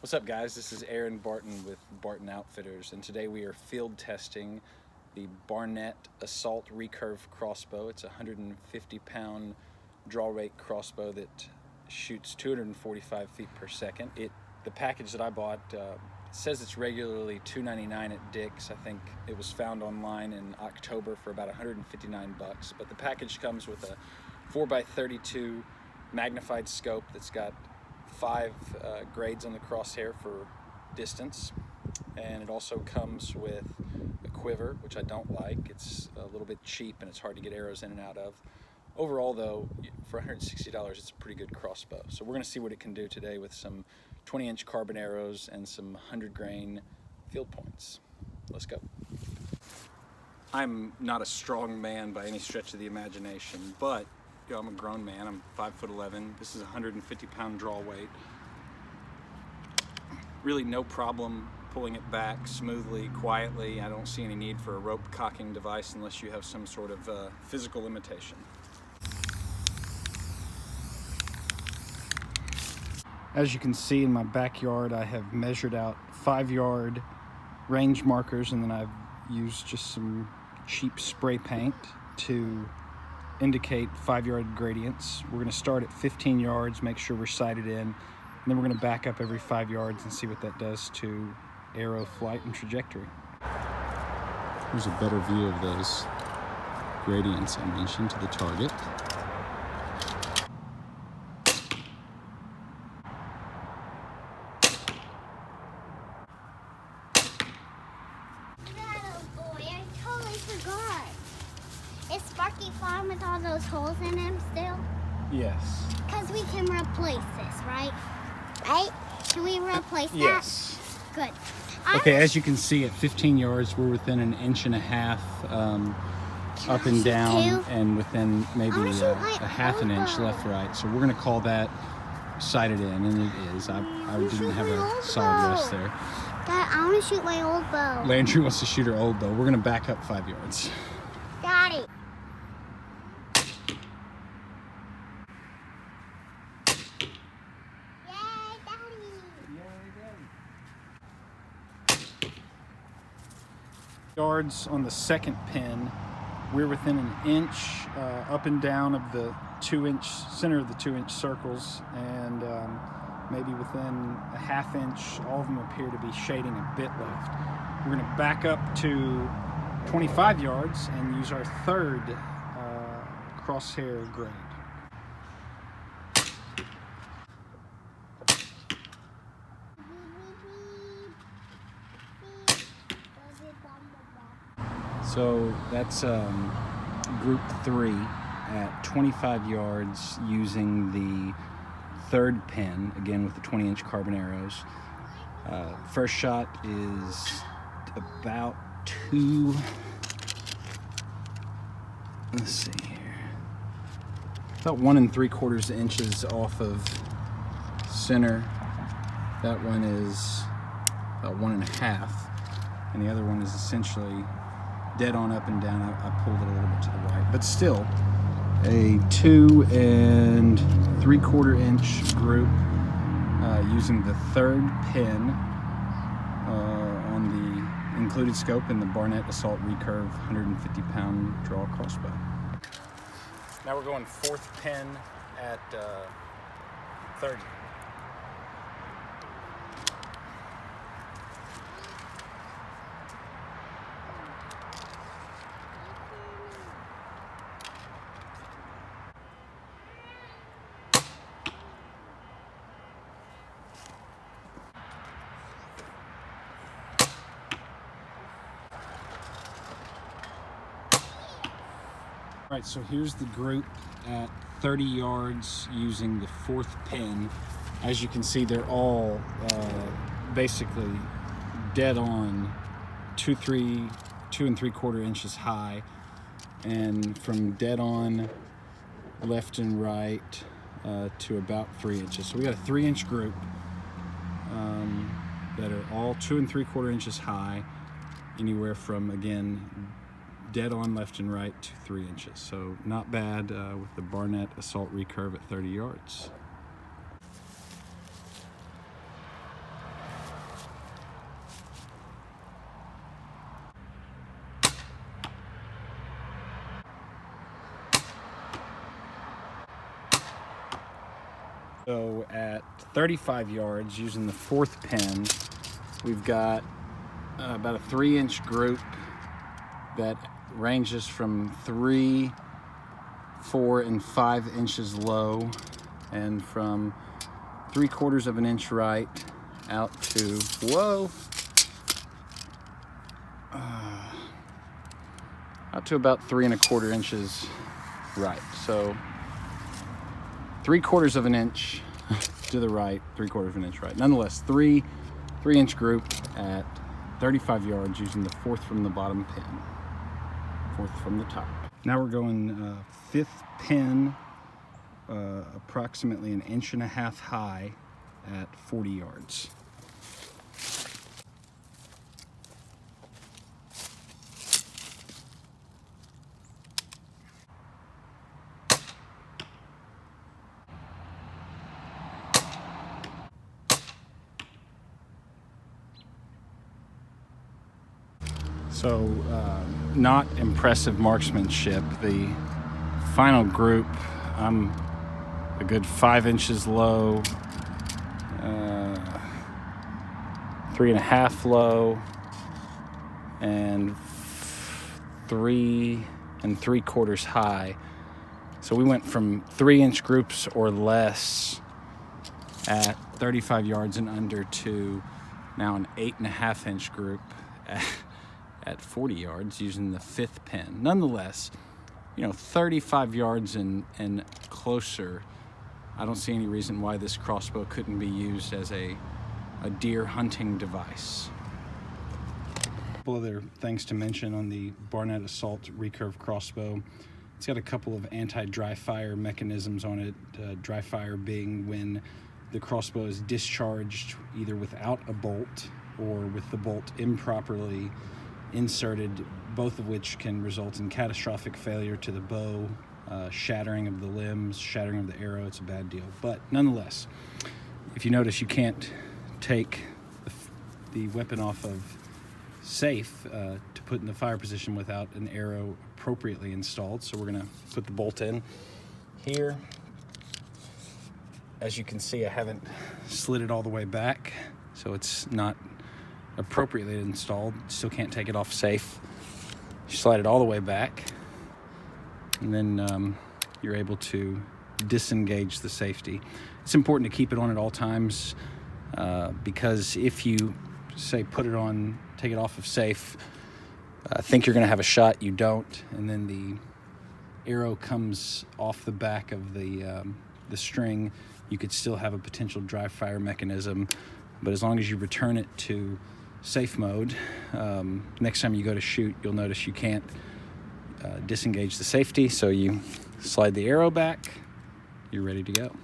What's up, guys? This is Aaron Barton with Barton Outfitters, and today we are field testing the Barnett Assault Recurve Crossbow. It's a 150-pound draw rate crossbow that shoots 245 feet per second. The package that I bought says it's regularly $2.99 at Dick's. I think it was found online in October for about $159, but the package comes with a 4x32 magnified scope that's got 5 grades on the crosshair for distance, and it also comes with a quiver, which I don't like. It's a little bit cheap and it's hard to get arrows in and out of. Overall though, for $160 it's a pretty good crossbow. So we're going to see what it can do today with some 20-inch carbon arrows and some 100 grain field points. Let's go. I'm not a strong man by any stretch of the imagination, but I'm a grown man. I'm 5'11". This is a 150-pound draw weight. Really no problem pulling it back smoothly, quietly. I don't see any need for a rope cocking device unless you have some sort of physical limitation. As you can see in my backyard, I have measured out 5-yard range markers, and then I've used just some cheap spray paint to indicate 5-yard gradients. We're going to start at 15 yards, make sure we're sighted in, and then we're going to back up every 5 yards and see what that does to arrow flight and trajectory. Here's a better view of those gradients I mentioned to the target. Is Sparky fine with all those holes in him still? Yes. Because we can replace this, right? Right? Can we replace that? Yes. Good. Okay, as you can see, at 15 yards, we're within an inch and a half up and down, and within maybe a half an inch left, right. So we're going to call that sighted in, and it is. I didn't have a solid rest there. Dad, I want to shoot my old bow. Landry wants to shoot her old bow. We're going to back up 5 yards. Daddy. Yards on the second pin, we're within an inch up and down of the 2-inch center of the 2-inch circles, and maybe within a half inch. All of them appear to be shading a bit left. We're going to back up to 25 yards and use our third crosshair grade. So that's group 3 at 25 yards using the third pin, again with the 20-inch carbon arrows. First shot is about about 1 3/4 inches off of center. That one is about 1 1/2, and the other one is essentially dead on up and down. I pulled it a little bit to the right, but still a 2 3/4 inch group using the third pin on the included scope in the Barnett Assault Recurve 150-pound draw crossbow. Now we're going 4th pin at 30. All right, so here's the group at 30 yards using the 4th pin. As you can see, they're all basically dead on 2 3/4 inches high, and from dead on left and right to about 3 inches. So we got a 3-inch group that are all 2 3/4 inches high, anywhere from, again, dead on left and right to 3 inches. So not bad with the Barnett Assault Recurve at 30 yards. So at 35 yards, using the 4th pin, we've got about a 3-inch group that ranges from 3, 4, and 5 inches low, and from 3/4 of an inch right out to, out to about 3 1/4 inches right. So 3/4 of an inch to the right, 3/4 of an inch right. Nonetheless, 3-inch group at 35 yards using the 4th from the bottom pin, 4th from the top. Now we're going 5th pin, approximately 1.5 inches high at 40 yards. So, not impressive marksmanship. The final group, I'm a good 5 inches low, 3.5 low, and 3 3/4 high. So we went from 3-inch groups or less at 35 yards and under to now an 8.5-inch group at 40 yards using the 5th pin. Nonetheless, 35 yards and closer, I don't see any reason why this crossbow couldn't be used as a deer hunting device. A couple other things to mention on the Barnett Assault Recurve Crossbow. It's got a couple of anti-dry fire mechanisms on it. Dry fire being when the crossbow is discharged either without a bolt or with the bolt improperly inserted, both of which can result in catastrophic failure to the bow, shattering of the limbs, shattering of the arrow. It's a bad deal. But nonetheless, if you notice, you can't take the weapon off of safe to put in the fire position without an arrow appropriately installed. So we're gonna put the bolt in here. As you can see, I haven't slid it all the way back, so it's not appropriately installed. Still can't take it off safe. You slide it all the way back, and then you're able to disengage the safety. It's important to keep it on at all times because if you, say, put it on, take it off of safe, think you're going to have a shot, you don't, and then the arrow comes off the back of the string, you could still have a potential dry fire mechanism. But as long as you return it to safe mode, next time you go to shoot, you'll notice you can't disengage the safety, so you slide the arrow back, you're ready to go.